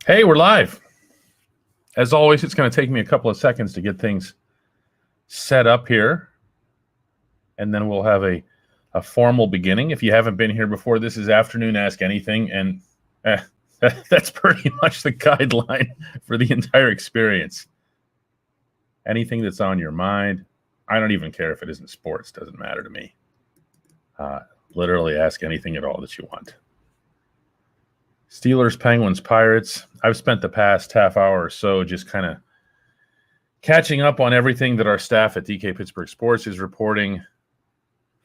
Hey, we're live. As always, it's going to take me a couple of seconds to get things set up here, and then we'll have a formal beginning. If you haven't been here before, this is Afternoon Ask Anything, and that's pretty much the guideline for the entire experience. Anything that's on your mind, I don't even care if it isn't sports, doesn't matter to me. Literally ask anything at all that you want. Steelers, Penguins, Pirates. I've spent the past half hour or so just kind of catching up on everything that our staff at DK Pittsburgh Sports is reporting.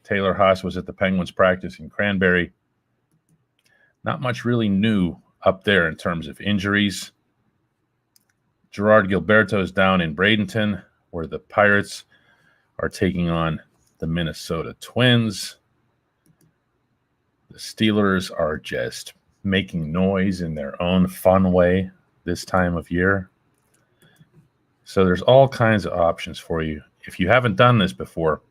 Taylor Haas was at the Penguins practice in Cranberry. Not much really new up there in terms of injuries. Gerard Gilberto is down in Bradenton, where the Pirates are taking on the Minnesota Twins. The Steelers are just making noise in their own fun way this time of year. So there's all kinds of options for you. If you haven't done this before,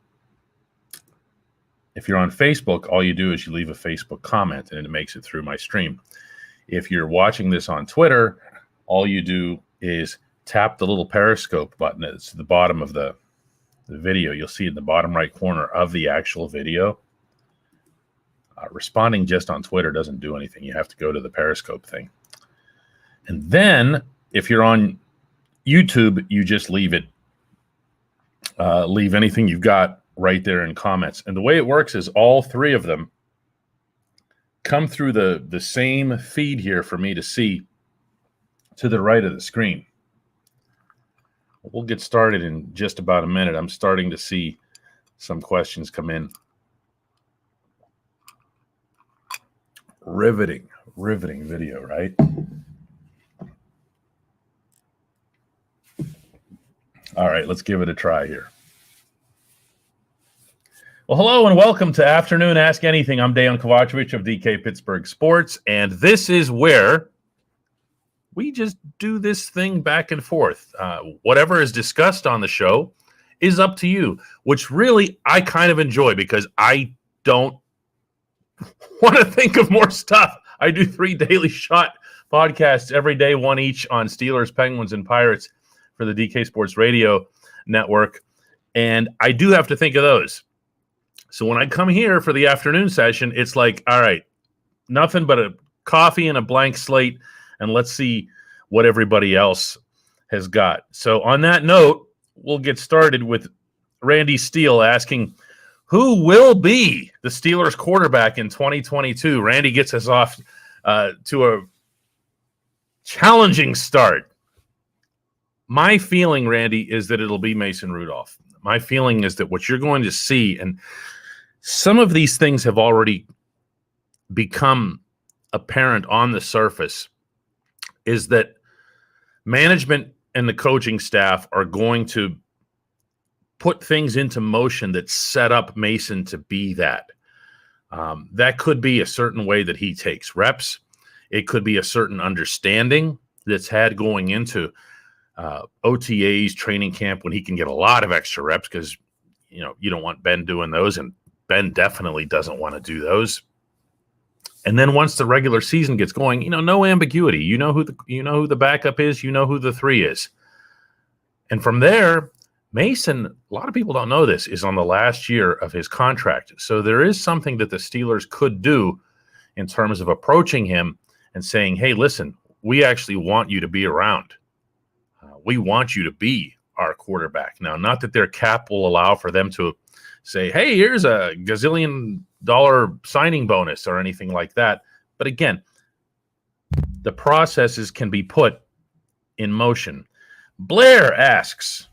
if you're on Facebook, all you do is you leave a Facebook comment and it makes it through my stream. If you're watching this on Twitter, all you do is tap the little Periscope button. It's at the bottom of the video. You'll see in the bottom right corner of the actual video. Responding just on Twitter doesn't do anything. You have to go to the Periscope thing. And then if you're on YouTube, you just leave it. Leave anything you've got right there in comments. And the way it works is all three of them come through the same feed here for me to see to the right of the screen. We'll get started in just about a minute. I'm starting to see some questions come in. Riveting video, right? All right, let's give it a try here. Well, hello and welcome to Afternoon Ask Anything. I'm Dejan Kovacevic of DK Pittsburgh Sports, and this is where we just do this thing back and forth. Whatever is discussed on the show is up to you, which really I kind of enjoy because I don't want to think of more stuff. I do 3 daily shot podcasts every day, one each on Steelers, Penguins, and Pirates for the DK Sports Radio Network. And I do have to think of those. So when I come here for the afternoon session, it's like, all right, nothing but a coffee and a blank slate, and let's see what everybody else has got. So on that note, we'll get started with Randy Steele asking, who will be the Steelers quarterback in 2022? Randy gets us off to a challenging start. My feeling, Randy, is that it'll be Mason Rudolph. My feeling is that what you're going to see, and some of these things have already become apparent on the surface, is that management and the coaching staff are going to put things into motion that set up Mason to be that. That could be a certain way that he takes reps. It could be a certain understanding that's had going into OTAs, training camp, when he can get a lot of extra reps because, you know, you don't want Ben doing those, and Ben definitely doesn't want to do those. And then once the regular season gets going, you know, no ambiguity. You know who the backup is. You know who the 3 is. And from there, Mason, a lot of people don't know this, is on the last year of his contract. So there is something that the Steelers could do in terms of approaching him and saying, hey, listen, we actually want you to be around. We want you to be our quarterback. Now, not that their cap will allow for them to say, hey, here's a gazillion dollar signing bonus or anything like that. But again, the processes can be put in motion. Blair asks,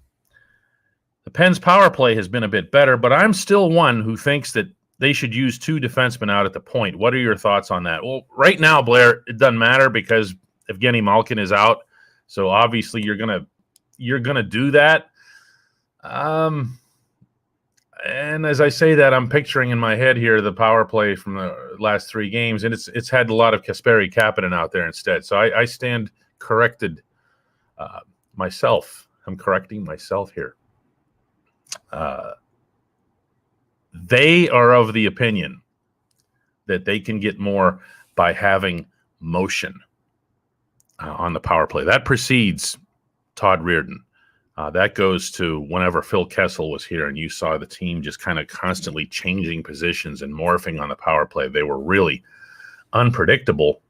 the Pens power play has been a bit better, but I'm still one who thinks that they should use 2 defensemen out at the point. What are your thoughts on that? Well, right now, Blair, it doesn't matter because Evgeny Malkin is out. So obviously you're gonna do that. And as I say that, I'm picturing in my head here the power play from the last 3 games, and it's had a lot of Kasperi Kapanen out there instead. So I stand corrected myself. I'm correcting myself here. They are of the opinion that they can get more by having motion. on the power play. That precedes Todd Reardon. That goes to whenever Phil Kessel was here and you saw the team just kind of constantly changing positions and morphing on the power play. They were really unpredictable,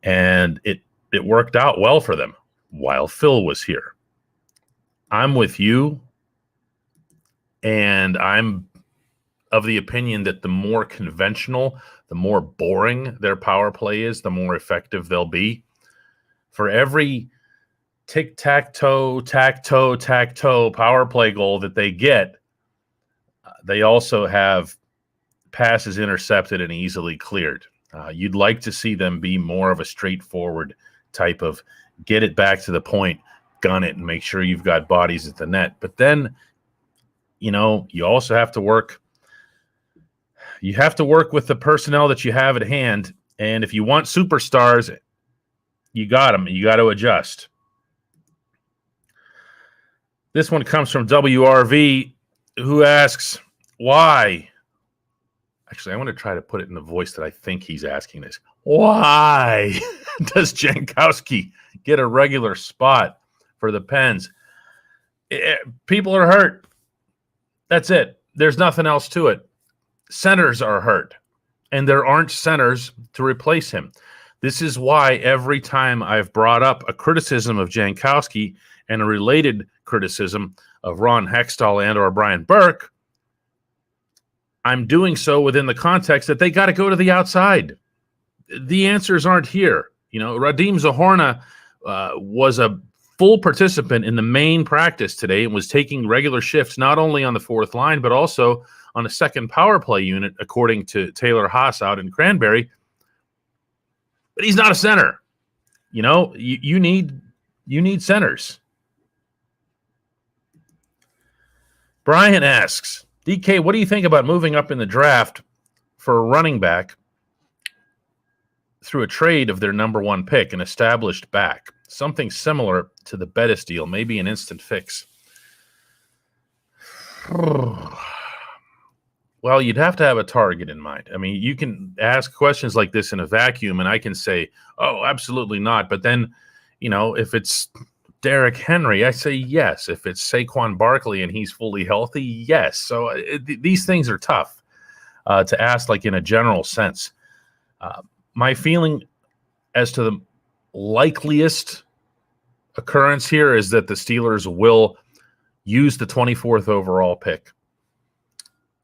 and it worked out well for them while Phil was here. I'm with you, and I'm of the opinion that the more conventional, the more boring their power play is, the more effective they'll be. For every tic-tac-toe, tac-toe, tac-toe power play goal that they get, they also have passes intercepted and easily cleared. You'd like to see them be more of a straightforward type of get it back to the point, gun it, and make sure you've got bodies at the net. But then, you also have to work. You have to work with the personnel that you have at hand. And if you want superstars, you got them. You got to adjust. This one comes from WRV, who asks, why? Actually, I want to try to put it in the voice that I think he's asking this. Why does Jankowski get a regular spot for the Pens? People are hurt. That's it. There's nothing else to it. Centers are hurt, and there aren't centers to replace him. This is why every time I've brought up a criticism of Jankowski and a related criticism of Ron Hexdall and or Brian Burke, I'm doing so within the context that they got to go to the outside. The answers aren't here. Radim Zahorna was a full participant in the main practice today and was taking regular shifts not only on the fourth line, but also on a second power play unit, according to Taylor Haas out in Cranberry. But he's not a center. You need centers. Brian asks, DK, what do you think about moving up in the draft for a running back through a trade of their number one pick, an established back? Something similar to the Bettis deal, maybe an instant fix. Well, you'd have to have a target in mind. I mean, you can ask questions like this in a vacuum, and I can say, oh, absolutely not. But then, if it's Derrick Henry, I say yes. If it's Saquon Barkley and he's fully healthy, yes. So these things are tough to ask like in a general sense. My feeling as to the likeliest occurrence here is that the Steelers will use the 24th overall pick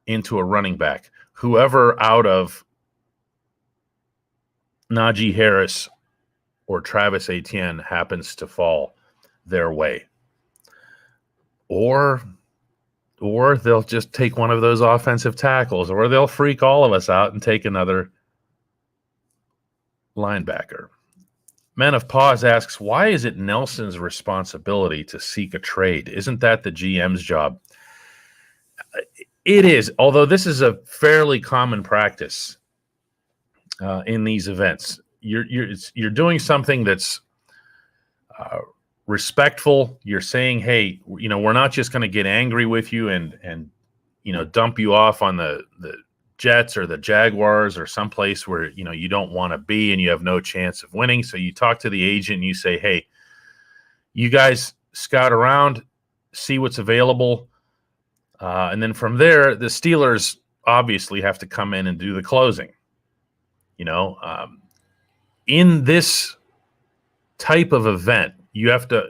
into a running back. Whoever out of Najee Harris or Travis Etienne happens to fall their way. Or they'll just take one of those offensive tackles, or they'll freak all of us out and take another linebacker. Men of Pause asks, why is it Nelson's responsibility to seek a trade? Isn't that the GM's job? It is, although this is a fairly common practice in these events. You're doing something that's respectful. You're saying, hey, we're not just going to get angry with you and dump you off on the Jets or the Jaguars or someplace where you don't want to be and you have no chance of winning. So you talk to the agent and you say, hey, you guys scout around, see what's available. And then from there, the Steelers obviously have to come in and do the closing. In this type of event, you have to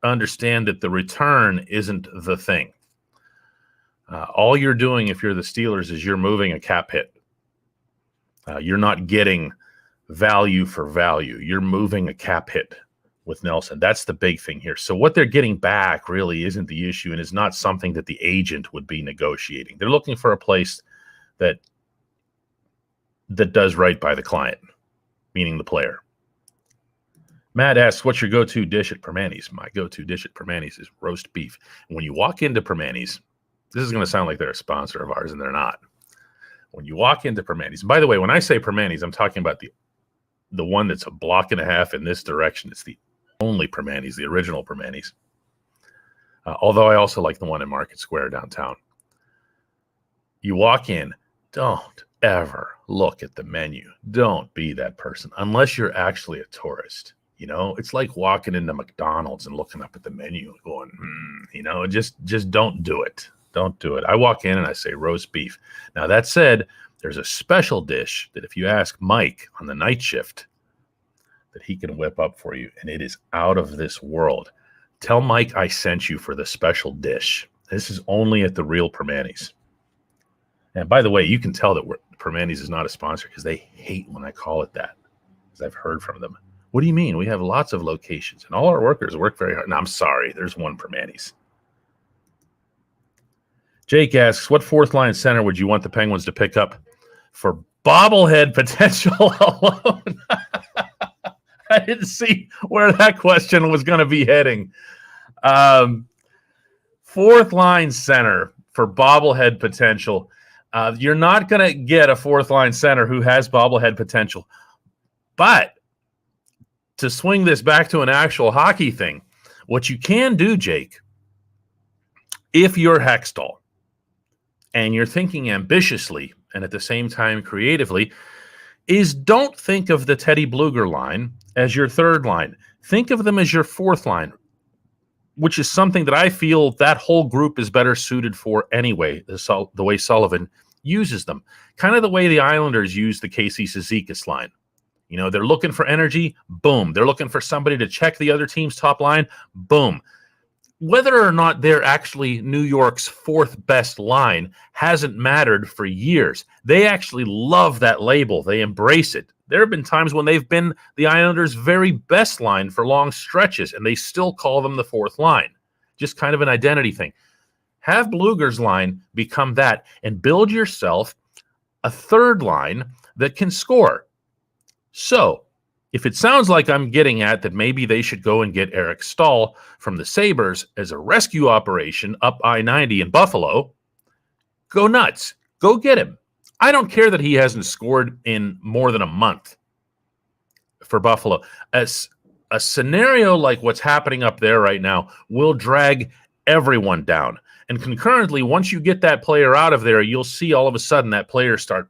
understand that the return isn't the thing. All you're doing if you're the Steelers is you're moving a cap hit. You're not getting value for value. You're moving a cap hit with Nelson. That's the big thing here. So what they're getting back really isn't the issue and is not something that the agent would be negotiating. They're looking for a place that does right by the client, meaning the player. Matt asks, what's your go-to dish at Permanis? My go-to dish at Permanis is roast beef. And when you walk into Permanis, this is going to sound like they're a sponsor of ours, and they're not. When you walk into Permanis, by the way, when I say Permanis, I'm talking about the one that's a block and a half in this direction. It's the only Permanis, the original Permanis. Although I also like the one in Market Square downtown. You walk in, don't ever look at the menu. Don't be that person unless you're actually a tourist. You know, it's like walking into McDonald's and looking up at the menu and going, you know, just don't do it. Don't do it. I walk in and I say roast beef. Now, that said, there's a special dish that if you ask Mike on the night shift that he can whip up for you, and it is out of this world. Tell Mike I sent you for the special dish. This is only at the Real Permanis. And by the way, you can tell that Permanis is not a sponsor because they hate when I call it that, because I've heard from them. What do you mean? We have lots of locations, and all our workers work very hard. No, I'm sorry. There's one Permanis. Jake asks, what fourth line center would you want the Penguins to pick up for bobblehead potential alone? I didn't see where that question was going to be heading. Fourth line center for bobblehead potential. You're not going to get a fourth line center who has bobblehead potential. But to swing this back to an actual hockey thing, what you can do, Jake, if you're Hexdall and you're thinking ambitiously and at the same time creatively, is don't think of the Teddy Bluger line as your third line. Think of them as your fourth line, which is something that I feel that whole group is better suited for anyway, the way Sullivan uses them. Kind of the way the Islanders use the Casey Cizikas line. You know, they're looking for energy, boom. They're looking for somebody to check the other team's top line, boom. Whether or not they're actually New York's fourth best line hasn't mattered for years. They actually love that label. They embrace it. There have been times when they've been the Islanders' very best line for long stretches, and they still call them the fourth line. Just kind of an identity thing. Have Bluger's line become that and build yourself a third line that can score. So, if it sounds like I'm getting at that maybe they should go and get Eric Staal from the Sabres as a rescue operation up I-90 in Buffalo, go nuts. Go get him. I don't care that he hasn't scored in more than a month for Buffalo. As a scenario like what's happening up there right now will drag everyone down. And concurrently, once you get that player out of there, you'll see all of a sudden that player start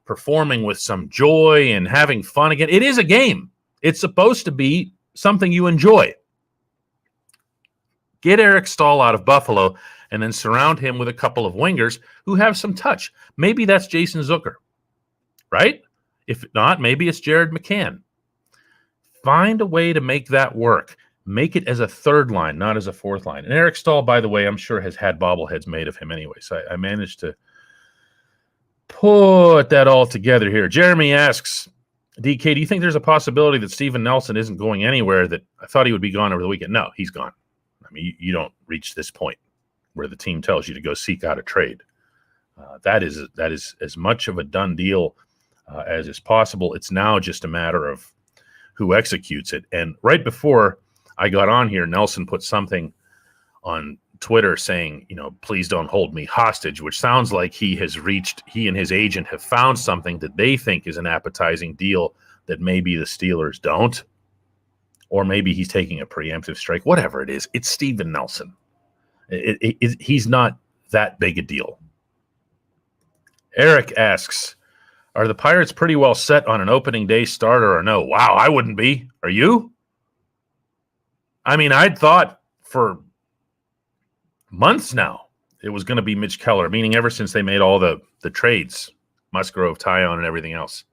performing with some joy and having fun again. It is a game. It's supposed to be something you enjoy. Get Eric Staal out of Buffalo and then surround him with a couple of wingers who have some touch. Maybe that's Jason Zucker, right? If not, maybe it's Jared McCann. Find a way to make that work. Make it as a third line, not as a fourth line. And Eric Staal, by the way, I'm sure has had bobbleheads made of him anyway. So I managed to put that all together here. Jeremy asks, DK, do you think there's a possibility that Steven Nelson isn't going anywhere? That I thought he would be gone over the weekend. No, he's gone. I mean, you don't reach this point where the team tells you to go seek out a trade. That is as much of a done deal as is possible. It's now just a matter of who executes it. And right before I got on here, Nelson put something on Twitter saying, you know, please don't hold me hostage, which sounds like he and his agent have found something that they think is an appetizing deal that maybe the Steelers don't, or maybe he's taking a preemptive strike, whatever it is. It's Steven Nelson. He's not that big a deal. Eric asks, are the Pirates pretty well set on an opening day starter or no? Wow, I wouldn't be. Are you? I mean, I'd thought for months now it was going to be Mitch Keller, meaning ever since they made all the trades, Musgrove, Tyon, and everything else.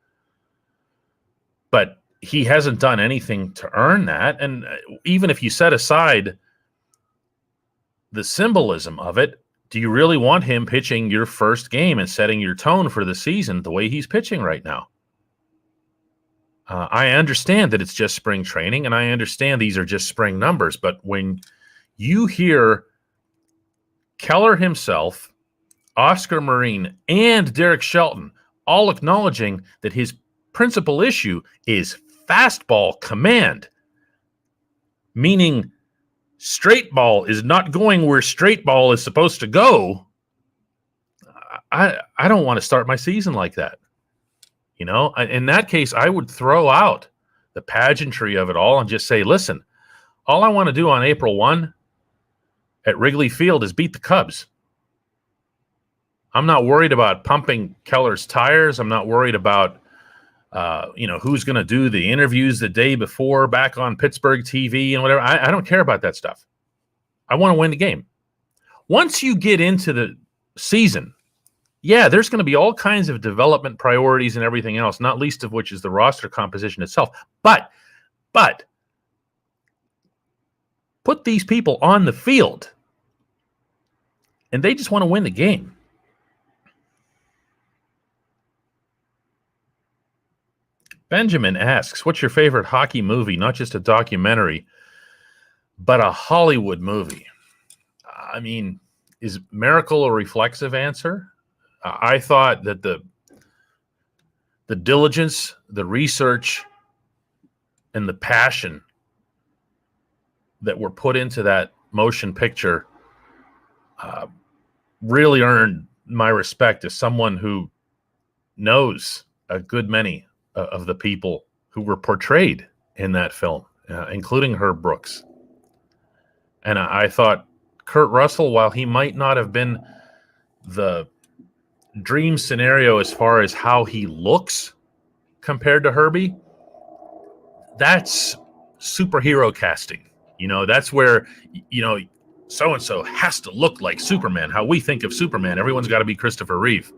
But he hasn't done anything to earn that. And even if you set aside the symbolism of it, do you really want him pitching your first game and setting your tone for the season the way he's pitching right now? I understand that it's just spring training, and I understand these are just spring numbers, but when you hear Keller himself, Oscar Marine, and Derek Shelton all acknowledging that his principal issue is fastball command, meaning straight ball is not going where straight ball is supposed to go, I don't want to start my season like that. You know, in that case, I would throw out the pageantry of it all and just say, listen, all I want to do on April 1 at Wrigley Field is beat the Cubs. I'm not worried about pumping Keller's tires. I'm not worried about Who's going to do the interviews the day before back on Pittsburgh TV and whatever. I don't care about that stuff. I want to win the game. Once you get into the season, yeah, there's going to be all kinds of development priorities and everything else, not least of which is the roster composition itself. But put these people on the field, and they just want to win the game. Benjamin asks, what's your favorite hockey movie? Not just a documentary, but a Hollywood movie. I mean, is Miracle a reflexive answer? I thought that the diligence, the research, and the passion that were put into that motion picture really earned my respect as someone who knows a good many of the people who were portrayed in that film, including Herb Brooks. And I thought Kurt Russell, while he might not have been the dream scenario as far as how he looks compared to Herbie, that's superhero casting. That's where, so-and-so has to look like Superman. How we think of Superman, everyone's got to be Christopher Reeve.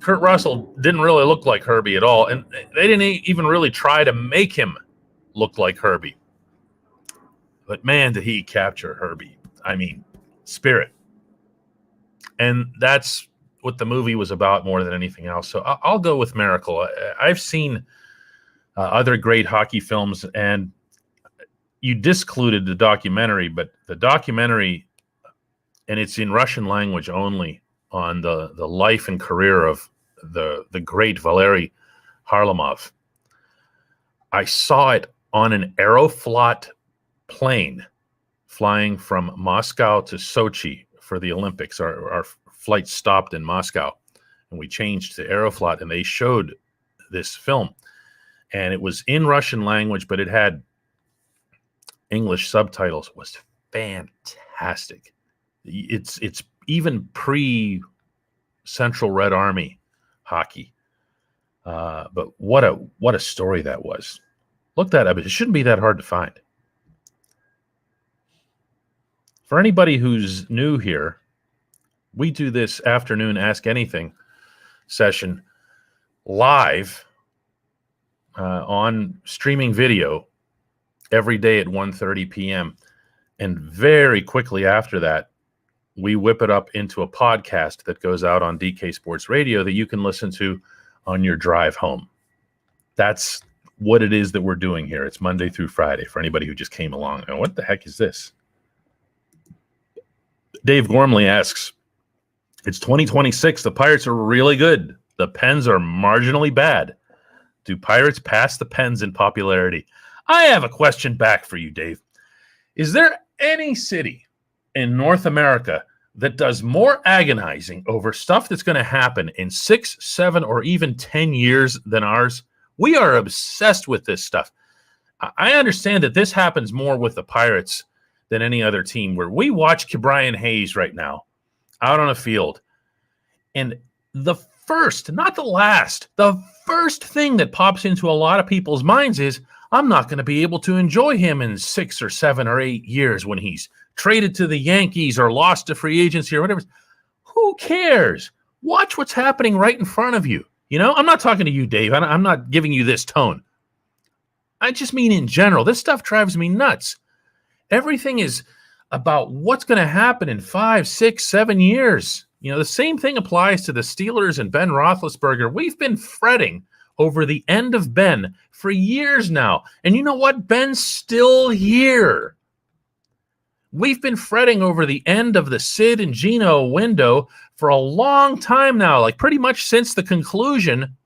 Kurt Russell didn't really look like Herbie at all, and they didn't even really try to make him look like Herbie. But man, did he capture Herbie. I mean, spirit. And that's what the movie was about more than anything else. So I'll go with Miracle. I've seen other great hockey films, and you discluded the documentary, but the documentary, and it's in Russian language only, on the life and career of the great Valery Harlamov. I saw it on an Aeroflot plane flying from Moscow to Sochi for the Olympics. Our flight stopped in Moscow, and we changed to Aeroflot, and they showed this film. And it was in Russian language, but it had English subtitles. It was fantastic. It's even pre-Central Red Army hockey. But what a story that was. Look that up. It shouldn't be that hard to find. For anybody who's new here, we do this afternoon Ask Anything session live on streaming video every day at 1:30 p.m. And very quickly after that, we whip it up into a podcast that goes out on DK Sports Radio that you can listen to on your drive home. That's what it is that we're doing here. It's Monday through Friday for anybody who just came along. And what the heck is this? Dave Gormley asks, it's 2026. The Pirates are really good. The Pens are marginally bad. Do Pirates pass the Pens in popularity? I have a question back for you, Dave. Is there any city in North America that does more agonizing over stuff that's going to happen in 6, 7, or even 10 years than ours? We are obsessed with this stuff. I understand that this happens more with the Pirates than any other team, where we watch Brian Hayes right now out on a field. And the first, not the last, the first thing that pops into a lot of people's minds is, I'm not going to be able to enjoy him in 6 or 7 or 8 years when he's traded to the Yankees or lost to free agency or whatever. Who cares? Watch what's happening right in front of you. I'm not talking to you, Dave. I'm not giving you this tone. I just mean in general. This stuff drives me nuts. Everything is about what's going to happen in 5, 6, 7 years. The same thing applies to the Steelers and Ben Roethlisberger. We've been fretting over the end of Ben for years now. And you know what? Ben's still here. We've been fretting over the end of the Sid and Gino window for a long time now, like pretty much since the conclusion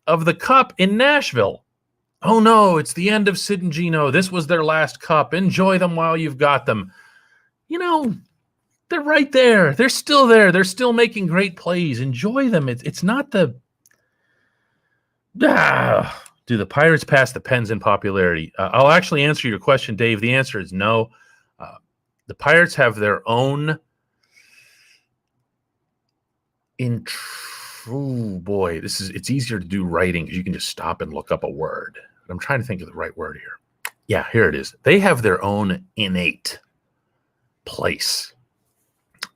of the Cup in Nashville. Oh no, it's the end of Sid and Gino. This was their last Cup. Enjoy them while you've got them. They're right there. They're still there. They're still making great plays. Enjoy them. It's not the... Do the Pirates pass the Pens in popularity? I'll actually answer your question, Dave. The answer is no. The Pirates have their own Oh boy, it's easier to do writing because you can just stop and look up a word. I'm trying to think of the right word here. Yeah, here it is. They have their own innate place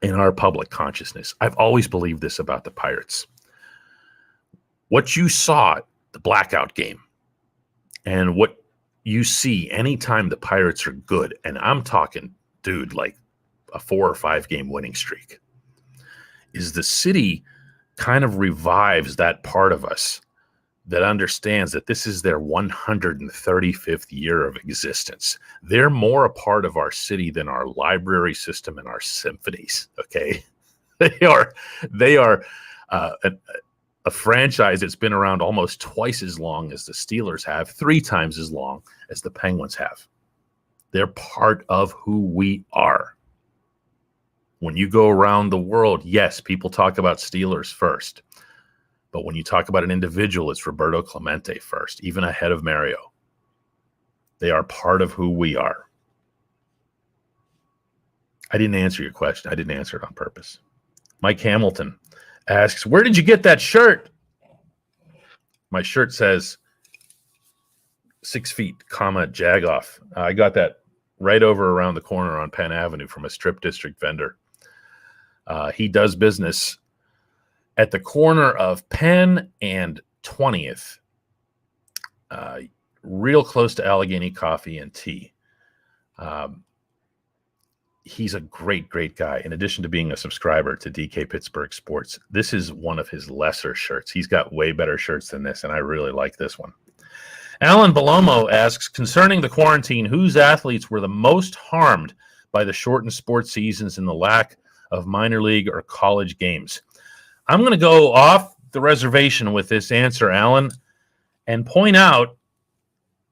in our public consciousness. I've always believed this about the Pirates. What you saw, the blackout game, and what you see anytime the Pirates are good, and I'm talking, dude, like a 4 or 5 game winning streak, is the city kind of revives that part of us that understands that this is their 135th year of existence. They're more a part of our city than our library system and our symphonies. Okay, they are a franchise that's been around almost twice as long as the Steelers have, 3 times as long as the Penguins have. They're part of who we are. When you go around the world, yes, people talk about Steelers first. But when you talk about an individual, it's Roberto Clemente first, even ahead of Mario. They are part of who we are. I didn't answer your question. I didn't answer it on purpose. Mike Hamilton asks, where did you get that shirt? My shirt says 6 feet, Jagoff. I got that right over around the corner on Penn Avenue from a strip district vendor. He does business at the corner of Penn and 20th, real close to Allegheny Coffee and Tea. He's a great, great guy. In addition to being a subscriber to DK Pittsburgh Sports, this is one of his lesser shirts. He's got way better shirts than this, and I really like this one. Alan Belomo asks, concerning the quarantine, whose athletes were the most harmed by the shortened sports seasons and the lack of minor league or college games? I'm going to go off the reservation with this answer, Alan, and point out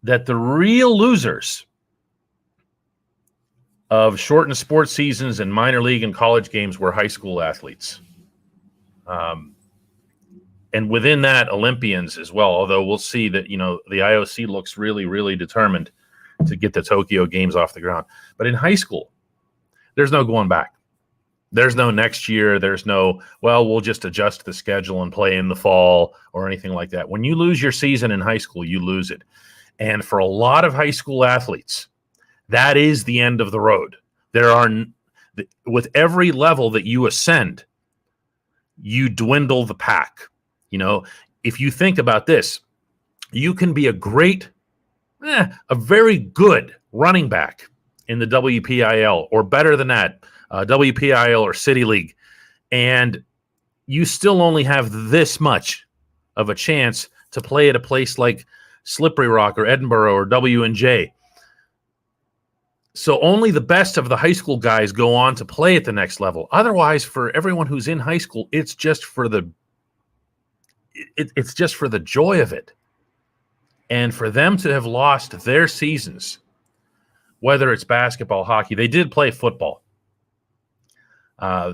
that the real losers of shortened sports seasons and minor league and college games were high school athletes. And within that, Olympians as well, although we'll see that, the IOC looks really, really determined to get the Tokyo Games off the ground. But in high school, there's no going back. There's no next year. There's no, we'll just adjust the schedule and play in the fall or anything like that. When you lose your season in high school, you lose it. And for a lot of high school athletes, that is the end of the road. With every level that you ascend, you dwindle the pack. If you think about this, you can be a very good running back in the WPIL, or better than that, WPIL or City League, and you still only have this much of a chance to play at a place like Slippery Rock or Edinburgh or W&J. So only the best of the high school guys go on to play at the next level. Otherwise, for everyone who's in high school, it's just for the joy of it. And for them to have lost their seasons, whether it's basketball, hockey, they did play football.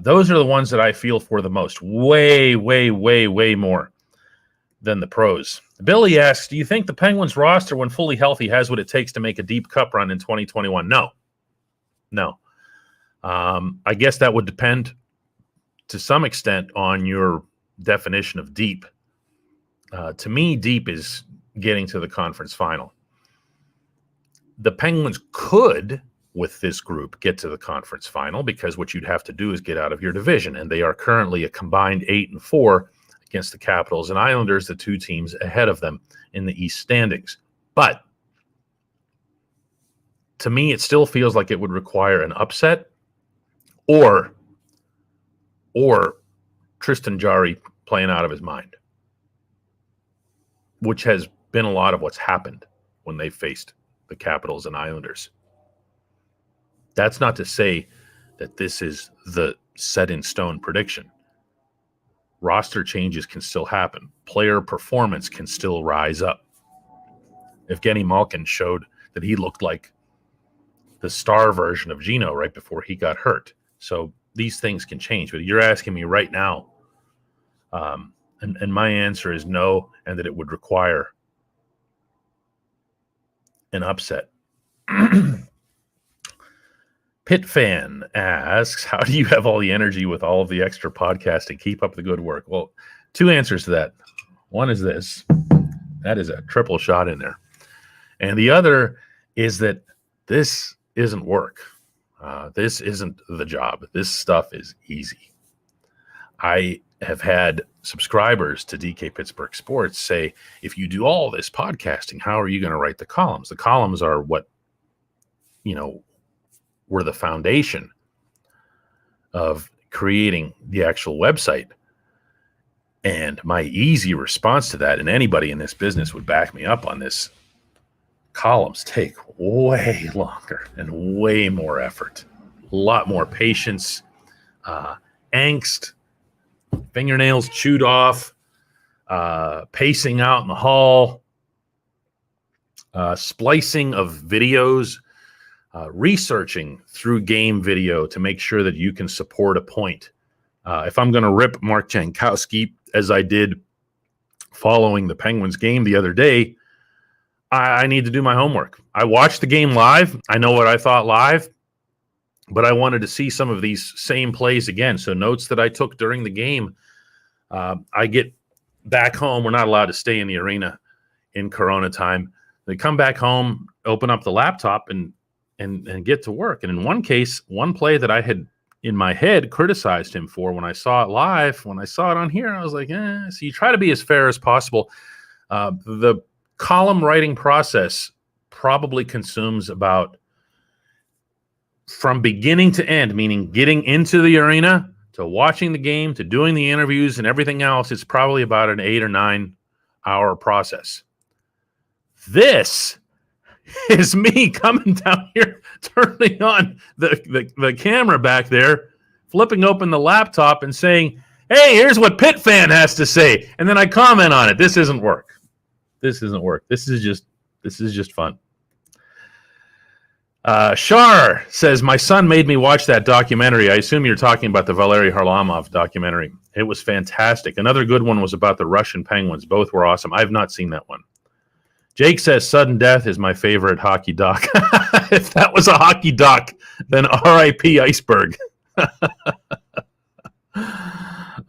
Those are the ones that I feel for the most. Way, way, way, way more than the pros. Billy asks, do you think the Penguins roster, when fully healthy, has what it takes to make a deep cup run in 2021? No. I guess that would depend to some extent on your definition of deep. To me, deep is getting to the conference final. The Penguins could, with this group, get to the conference final, because what you'd have to do is get out of your division, and they are currently a combined 8-4 against the Capitals and Islanders, the 2 teams ahead of them in the East standings. But to me, it still feels like it would require an upset or Tristan Jarry playing out of his mind, which has been a lot of what's happened when they faced the Capitals and Islanders. That's not to say that this is the set-in-stone prediction. Roster changes can still happen. Player performance can still rise up. Evgeny Malkin showed that he looked like the star version of Gino right before he got hurt. So these things can change. But you're asking me right now, and my answer is no, and that it would require an upset. Pit Fan asks, how do you have all the energy with all of the extra podcasting? Keep up the good work. Well, Two answers to that. One is this. That is a triple shot in there. And the other is that this isn't work. This isn't the job. This stuff is easy. I have had subscribers to DK Pittsburgh Sports say, if you do all this podcasting, how are you going to write the columns? The columns are what, were the foundation of creating the actual website. And my easy response to that, and anybody in this business would back me up on this, columns take way longer and way more effort, a lot more patience, angst, fingernails chewed off, pacing out in the hall, splicing of videos, researching through game video to make sure that you can support a point. If I'm going to rip Mark Jankowski, as I did following the Penguins game the other day, I need to do my homework. I watched the game live. I know what I thought live, but I wanted to see some of these same plays again. So notes that I took during the game, I get back home. We're not allowed to stay in the arena in Corona time. They come back home, open up the laptop, and get to work. And in one case, one play that I had in my head criticized him for when I saw it live, when I saw it on here, I was like, so you try to be as fair as possible. The column writing process probably consumes about, from beginning to end, meaning getting into the arena to watching the game to doing the interviews and everything else, it's probably about an 8 or 9 hour process. This is me coming down here, turning on the camera back there, flipping open the laptop and saying, hey, here's what Pitt fan has to say. And then I comment on it. This isn't work. This isn't work. This is just fun. Shar says, my son made me watch that documentary. I assume you're talking about the Valery Harlamov documentary. It was fantastic. Another good one was about the Russian Penguins. Both were awesome. I've not seen that one. Jake says, sudden death is my favorite hockey doc. If that was a hockey doc, then R.I.P. Iceberg.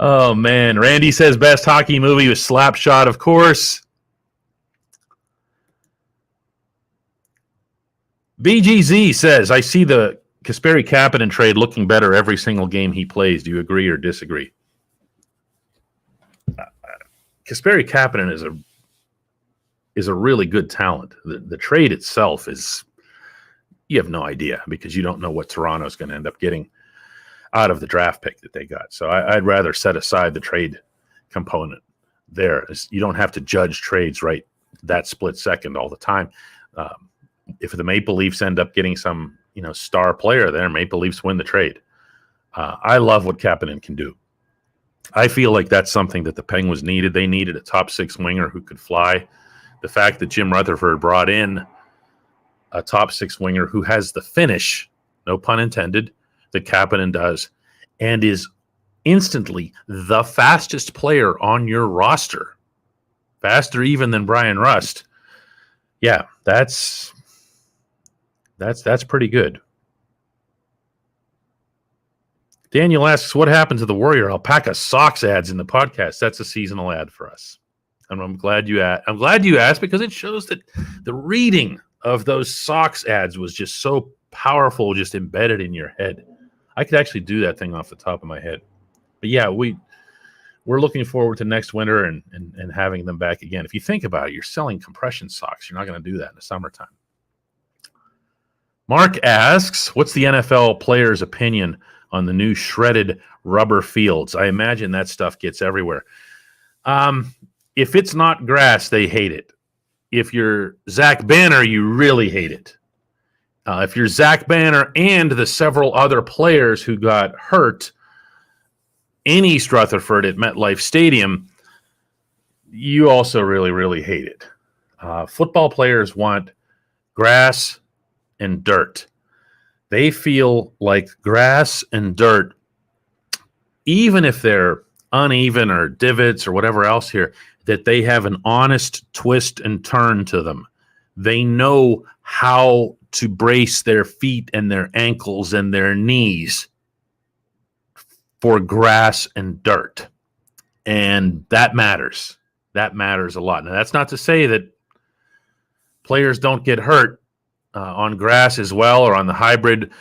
Oh, man. Randy says, best hockey movie was Slapshot, of course. BGZ says, I see the Kasperi Kapanen trade looking better every single game he plays. Do you agree or disagree? Kasperi Kapanen is a really good talent. The trade itself is, you have no idea because you don't know what Toronto's going to end up getting out of the draft pick that they got. So I'd rather set aside the trade component there. You don't have to judge trades right that split second all the time. If the Maple Leafs end up getting some, star player there, Maple Leafs win the trade. I love what Kapanen can do. I feel like that's something that the Penguins needed. They needed a top 6 winger who could fly. The fact that Jim Rutherford brought in a top 6 winger who has the finish, no pun intended, that Kapanen does, and is instantly the fastest player on your roster, faster even than Brian Rust. Yeah, that's pretty good. Daniel asks, what happened to the Warrior Alpaca socks ads in the podcast? That's a seasonal ad for us. And I'm glad you asked because it shows that the reading of those socks ads was just so powerful, just embedded in your head. I could actually do that thing off the top of my head. But yeah, we're looking forward to next winter and having them back again. If you think about it, you're selling compression socks. You're not going to do that in the summertime. Mark asks, what's the NFL player's opinion on the new shredded rubber fields? I imagine that stuff gets everywhere. If it's not grass, they hate it. If you're Zach Banner, you really hate it. If you're Zach Banner and the several other players who got hurt in East Rutherford at MetLife Stadium, you also really, really hate it. Football players want grass and dirt. They feel like grass and dirt, even if they're uneven or divots or whatever else here, that they have an honest twist and turn to them. They know how to brace their feet and their ankles and their knees for grass and dirt. And that matters. That matters a lot. Now, that's not to say that players don't get hurt on grass as well, or on the hybrid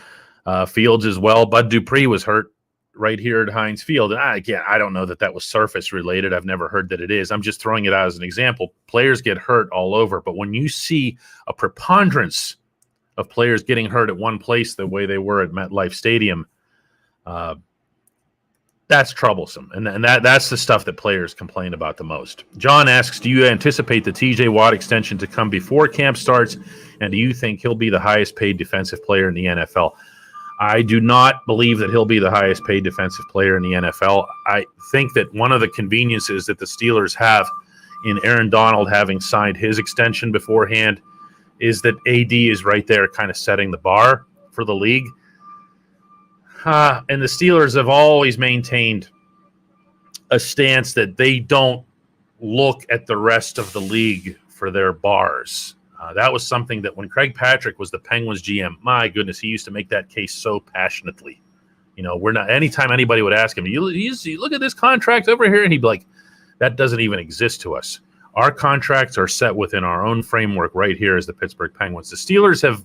fields as well. Bud Dupree was hurt right here at Heinz Field. And again, I don't know that that was surface related. I've never heard that it is. I'm just throwing it out as an example. Players get hurt all over. But when you see a preponderance of players getting hurt at one place the way they were at MetLife Stadium, that's troublesome. And that's the stuff that players complain about the most. John asks, do you anticipate the TJ Watt extension to come before camp starts? And do you think he'll be the highest paid defensive player in the NFL? I do not believe that he'll be the highest paid defensive player in the NFL. I think that one of the conveniences that the Steelers have in Aaron Donald having signed his extension beforehand is that AD is right there kind of setting the bar for the league. And the Steelers have always maintained a stance that they don't look at the rest of the league for their bars. That was something that when Craig Patrick was the Penguins GM, my goodness, he used to make that case so passionately. You know, we're not, anytime anybody would ask him, you look at this contract over here, and he'd be like, that doesn't even exist to us. Our contracts are set within our own framework right here as the Pittsburgh Penguins. The Steelers have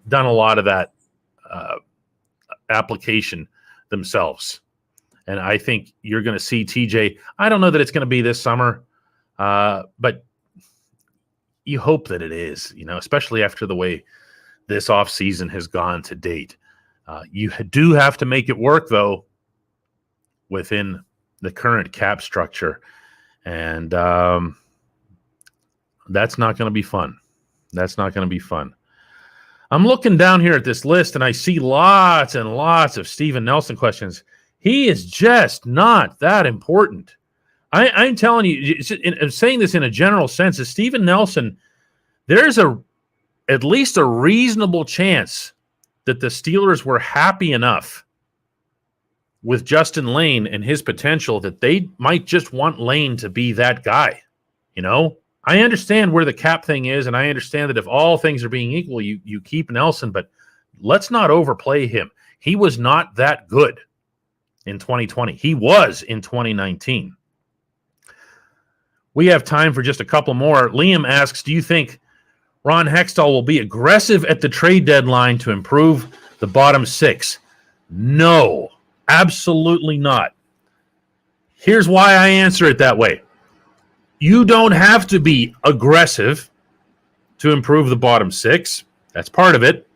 done a lot of that application themselves. And I think you're going to see TJ. I don't know that it's going to be this summer, but you hope that it is, you know, especially after the way this offseason has gone to date. You do have to make it work, though, within the current cap structure. And that's not going to be fun. That's not going to be fun. I'm looking down here at this list, and I see lots and lots of Steven Nelson questions. He is just not that important. I'm telling you, I'm saying this in a general sense, is Steven Nelson, there's at least a reasonable chance that the Steelers were happy enough with Justin Lane and his potential that they might just want Lane to be that guy. You know, I understand where the cap thing is, and I understand that if all things are being equal, you keep Nelson, but let's not overplay him. He was not that good in 2020. He was in 2019. We have time for just a couple more. Liam asks, do you think Ron Hexdall will be aggressive at the trade deadline to improve the bottom six? No, absolutely not. Here's why I answer it that way. You don't have to be aggressive to improve the bottom six. That's part of it.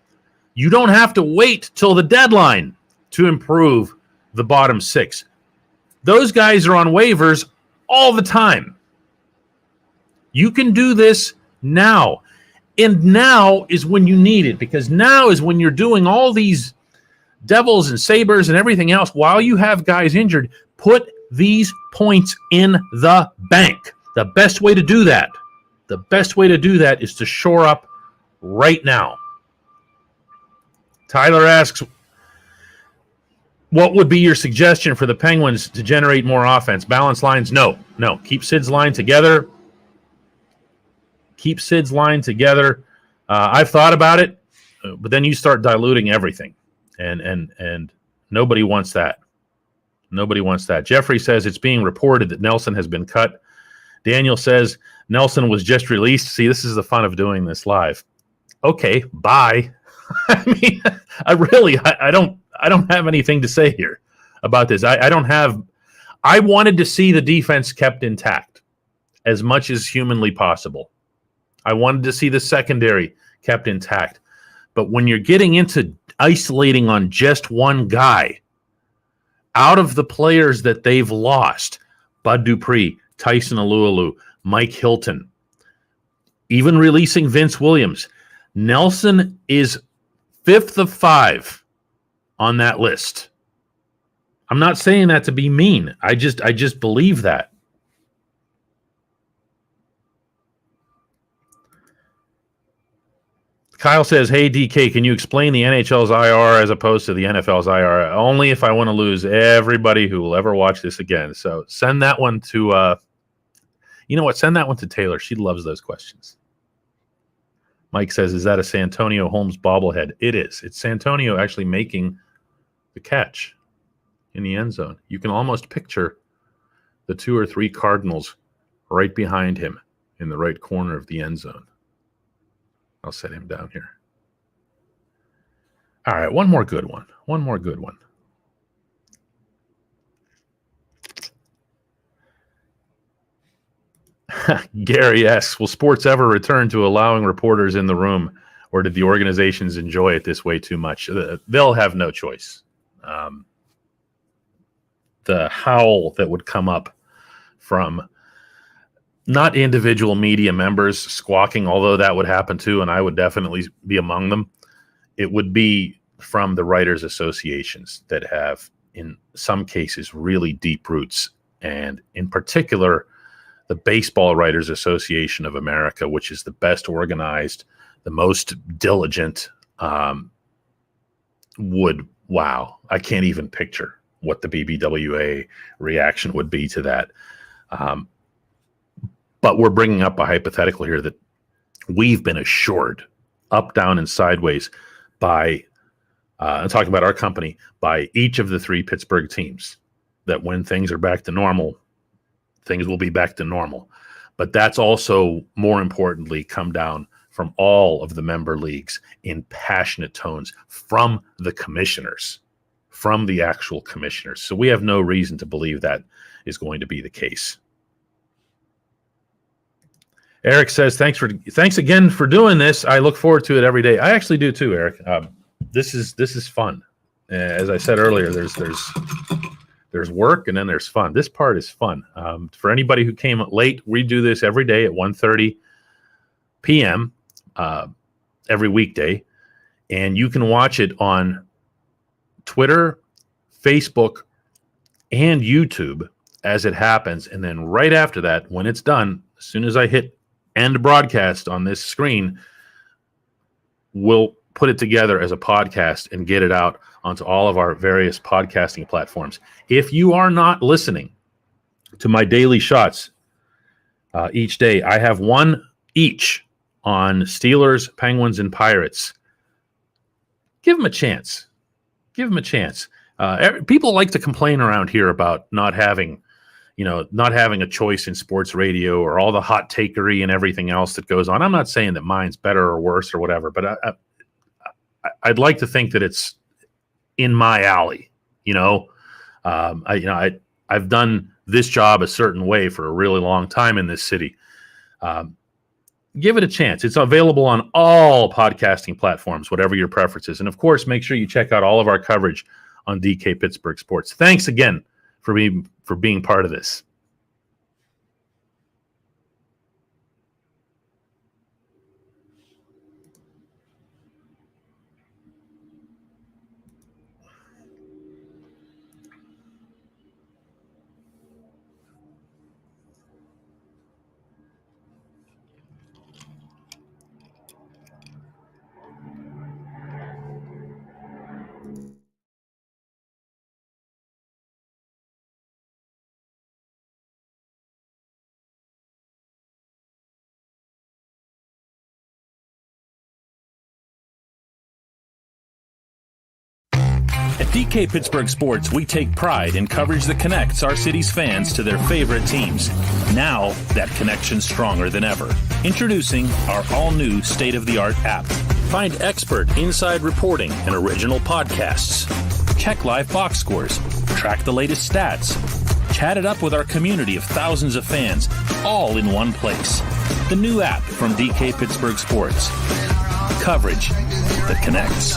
You don't have to wait till the deadline to improve the bottom six. Those guys are on waivers all the time. You can do this now. And now is when you need it, because now is when you're doing all these Devils and Sabres and everything else while you have guys injured. Put these points in the bank. The best way to do that, is to shore up right now. Tyler asks, what would be your suggestion for the Penguins to generate more offense? Balance lines? No. Keep Sid's line together. I've thought about it, but then you start diluting everything, and nobody wants that. Jeffrey says it's being reported that Nelson has been cut. Daniel says Nelson was just released. See, this is the fun of doing this live. Okay, bye. I mean, I don't have anything to say here about this. I wanted to see the defense kept intact as much as humanly possible. I wanted to see the secondary kept intact. But when you're getting into isolating on just one guy, out of the players that they've lost, Bud Dupree, Tyson Alualu, Mike Hilton, even releasing Vince Williams, Nelson is 5th of 5 on that list. I'm not saying that to be mean. I just believe that. Kyle says, hey, DK, can you explain the NHL's IR as opposed to the NFL's IR? Only if I want to lose everybody who will ever watch this again. So send that one to, you know what? Send that one to Taylor. She loves those questions. Mike says, is that a Santonio Holmes bobblehead? It is. It's Santonio actually making the catch in the end zone. You can almost picture the 2 or 3 Cardinals right behind him in the right corner of the end zone. I'll set him down here. All right, one more good one. Gary asks, will sports ever return to allowing reporters in the room, or did the organizations enjoy it this way too much? They'll have no choice. The howl that would come up from not individual media members squawking, although that would happen too, and I would definitely be among them. It would be from the writers' associations that have, in some cases, really deep roots, and in particular, the Baseball Writers Association of America, which is the best organized, the most diligent, wow, I can't even picture what the BBWA reaction would be to that. But we're bringing up a hypothetical here that we've been assured up, down, and sideways by, I'm talking about our company, by each of the 3 Pittsburgh teams, that when things are back to normal, things will be back to normal. But that's also, more importantly, come down from all of the member leagues in passionate tones from the commissioners, from the actual commissioners. So we have no reason to believe that is going to be the case. Eric says, thanks again for doing this. I look forward to it every day. I actually do too, Eric. This is fun. As I said earlier, there's work and then there's fun. This part is fun. For anybody who came late, we do this every day at 1:30 p.m. Every weekday, and you can watch it on Twitter, Facebook, and YouTube as it happens. And then right after that, when it's done, as soon as I hit end broadcast on this screen, we'll put it together as a podcast and get it out onto all of our various podcasting platforms. If you are not listening to my daily shots each day, I have one each on Steelers, Penguins, and Pirates. Give them a chance. People like to complain around here about not having a choice in sports radio or all the hot takery and everything else that goes on. I'm not saying that mine's better or worse or whatever, but I'd like to think that it's in my alley. I've done this job a certain way for a really long time in this city. Give it a chance. It's available on all podcasting platforms, whatever your preference is. And of course, make sure you check out all of our coverage on DK Pittsburgh Sports. Thanks again for being part of this. At DK Pittsburgh Sports, we take pride in coverage that connects our city's fans to their favorite teams. Now, that connection's stronger than ever. Introducing our all-new state-of-the-art app. Find expert inside reporting and original podcasts. Check live box scores. Track the latest stats. Chat it up with our community of thousands of fans, all in one place. The new app from DK Pittsburgh Sports. Coverage that connects.